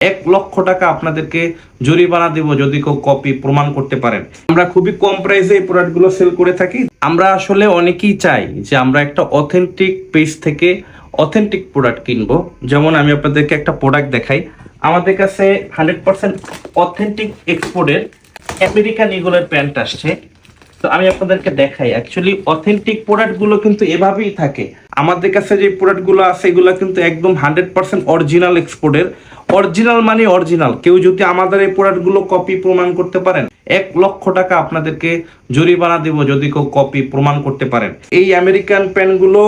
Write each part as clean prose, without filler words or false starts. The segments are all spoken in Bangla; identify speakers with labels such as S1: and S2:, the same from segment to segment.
S1: 1,00,000 টাকা আপনাদেরকে জরিমানা দিব যদি কেউ কপি প্রমাণ করতে পারেন। আমরা খুবই কম প্রাইসে এই প্রোডাক্টগুলো সেল করে থাকি। আমরা আসলে অনেকেই চাই যে আমরা একটা অথেন্টিক পেজ থেকে অথেন্টিক প্রোডাক্ট কিনবো। যেমন আমি আপনাদেরকে একটা প্রোডাক্ট দেখাই। আমাদের কাছে 100% অথেন্টিক এক্সপোর্টের আমেরিকান ইগলের প্যান্ট আসছে। তো আমি আপনাদেরকে দেখাই, অ্যাকচুয়ালি অথেন্টিক প্রোডাক্টগুলো কিন্তু এভাবেই থাকে। আমাদের কাছে যে প্রোডাক্টগুলো আছে এগুলো কিন্তু একদম 100% অরিজিনাল এক্সপোর্টের। অরিজিনাল মানে অরিজিনাল। কেউ যদি আমাদের এই প্রোডাক্টগুলো কপি প্রমাণ করতে পারেন, 1,00,000 টাকা আপনাদেরকে জরিমানা দিব যদি কেউ কপি প্রমাণ করতে পারেন। এই আমেরিকান প্যান্টগুলো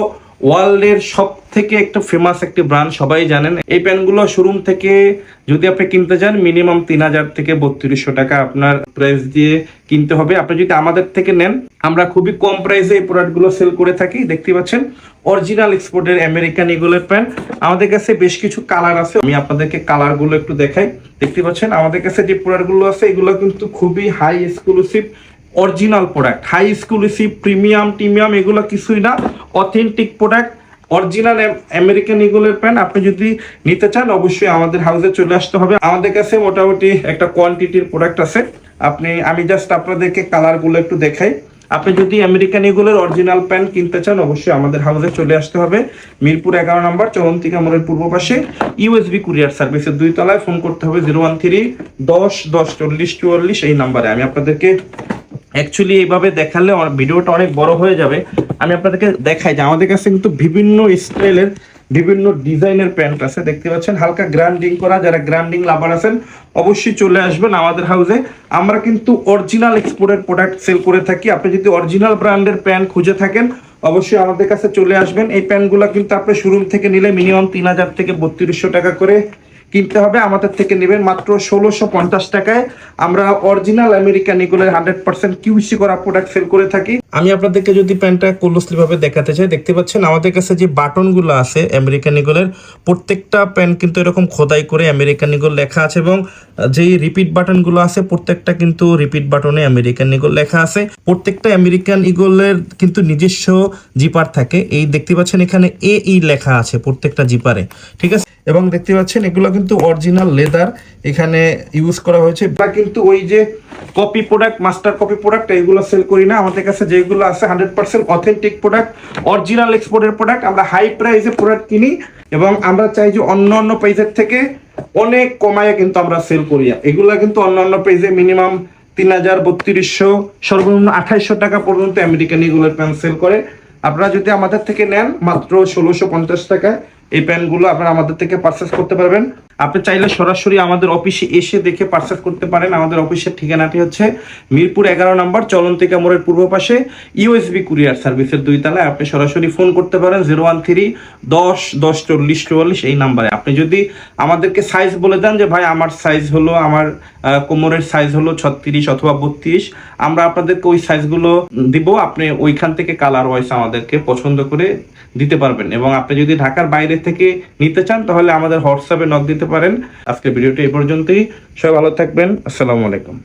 S1: ওয়ার্ল্ডের সব থেকে একটা ফেমাস একটি ব্র্যান্ড, সবাই জানেন। এই প্যান্টগুলো শোরুম থেকে যদি আপনি কিনতে যান মিনিমাম 3,000 থেকে 3,200 টাকা আপনার প্রাইস দিয়ে কিনতে হবে। আপনি যদি আমাদের থেকে নেন, আমরা খুবই কম প্রাইসে এই প্রোডাক্টগুলো সেল করে থাকি। দেখতে পাচ্ছেন অরিজিনাল এক্সপোর্টের আমেরিকান ইগলের প্যান্ট। আমাদের কাছে বেশ কিছু কালার আছে, আমি আপনাদেরকে কালারগুলো একটু দেখাই। দেখতে পাচ্ছেন আমাদের কাছে যে প্রোডাক্টগুলো আছে এগুলো কিন্তু খুবই high exclusive original product. High exclusive premium এগুলো কিছুই না, অথেন্টিক প্রোডাক্ট, অরিজিনাল আমেরিকান ইগলের প্যান্ট। আপনি যদি নিতে চান অবশ্যই আমাদের হাউসে চলে আসতে হবে। আমাদের কাছে মোটামুটি একটা কোয়ান্টিটির প্রোডাক্ট আছে। আমি জাস্ট আপনাদেরকে কালারগুলো একটু দেখাই। আপনি যদি আমেরিকান ইগলের অরিজিনাল প্যান্ট কিনতে চান অবশ্যই আমাদের হাউসে চলে আসতে হবে। মিরপুর 11 নম্বর চলন্তিকা মোড়ের পূর্ব পাশে ইউএসবি কুরিয়ার সার্ভিসের 2 তলায়। ফোন করতে হবে 013 10 10 40 44 এই নাম্বারে। আমি আপনাদেরকে অ্যাকচুয়ালি এইভাবে দেখালে ভিডিওটা অনেক বড় হয়ে যাবে। আমি আপনাদেরকে দেখাই যে আমাদের কাছে কিন্তু বিভিন্ন স্টাইলের বিভিন্ন ডিজাইনের প্যান্ট আছে। দেখতে পাচ্ছেন হালকা গ্রাইন্ডিং করা, যারা গ্রাইন্ডিং লাভার আছেন অবশ্যই চলে আসবেন আমাদের হাউসে। আমরা কিন্তু অরিজিনাল এক্সপোর্টের প্রোডাক্ট সেল করে থাকি। আপনি যদি অরিজিনাল ব্র্যান্ডের প্যান্ট খুঁজে থাকেন অবশ্যই আমাদের কাছে চলে আসবেন। এই প্যান্টগুলো কিন্তু আপনি শোরুম থেকে নিলে মিনিমাম 3,000 থেকে 3,200 টাকা করে কিনতে হবে। আমাদের থেকে নেবেন মাত্র 1,650 টাকায়। আমরা অরিজিনাল আমেরিকান ইগলের 100% কিউসি করা প্রোডাক্ট সেল করে থাকি। আমি আপনাদেরকে যদি প্যান্টটা ক্লোজলি ভাবে দেখাতে চাই, দেখতে পাচ্ছেন আমাদের কাছে যে বাটনগুলো আছে আমেরিকান ইগলের প্রত্যেকটা প্যান্ট কিন্তু এরকম খোদাই করে আমেরিকান ইগল লেখা আছে, এবং যেই রিপিট বাটনগুলো আছে প্রত্যেকটা কিন্তু রিপিট বাটনে আমেরিকান ইগল লেখা আছে। প্রত্যেকটা আমেরিকান ইগলের কিন্তু নিজস্ব জিপার থাকে। এই দেখতে পাচ্ছেন এখানে এই লেখা আছে প্রত্যেকটা জিপারে, ঠিক আছে। এবং দেখতে পাচ্ছেন এগুলো কিন্তু অরিজিনাল লেদার এখানে ইউজ করা হয়েছে। বা কিন্তু ওই যে copy product, master copy product এগুলো সেল করি না। আমাদের কাছে যেগুলো আছে 100% অথেন্টিক প্রোডাক্ট, অরিজিনাল এক্সপোর্টের প্রোডাক্ট। আমরা হাই প্রাইসে প্রোডাক্ট কিনি এবং আমরা চাই যে অন্য পেজের থেকে অনেক কমায় কিন্তু আমরা সেল করি। এগুলা কিন্তু অন্য পেজে মিনিমাম 3,000 3,200 সর্বনিম্ন 2,800 টাকা পর্যন্ত আমেরিকান ইগলের প্যান্ট সেল করে। আপনারা যদি আমাদের থেকে নেন মাত্র 1,650 টাকায় এই প্যান্টগুলো আপনারা আমাদের থেকে পারচেস করতে পারবেন। আপনি চাইলে সরাসরি আমাদের অফিসে এসে দেখে পারচেস করতে পারেন। আমাদের অফিসের ঠিকানাটি হচ্ছে মিরপুর 11 নম্বর চলন্তিকা মোড়ের পূর্ব পাশে ইউএসবি কুরিয়ার সার্ভিসের 2 তলায়। আপনি সরাসরি ফোন করতে পারেন 013 10 10 40 44 এই নাম্বারে। আপনি যদি আমাদেরকে সাইজ বলে দেন যে ভাই আমার সাইজ হলো, আমার কোমরের সাইজ হলো 36 অথবা 32, আমরা আপনাদেরকে ওই সাইজগুলো দিব। আপনি ওইখান থেকে কালার ওয়াইজ আমাদেরকে পছন্দ করে দিতে পারবেন। এবং আপনি যদি ঢাকার বাইরে থেকে নিতে চান তাহলে আমাদের হোয়াটসঅ্যাপে নক দিতে পারেন। আজকের ভিডিওটি এই পর্যন্তই। সবাই ভালো থাকবেন। আসসালামু আলাইকুম।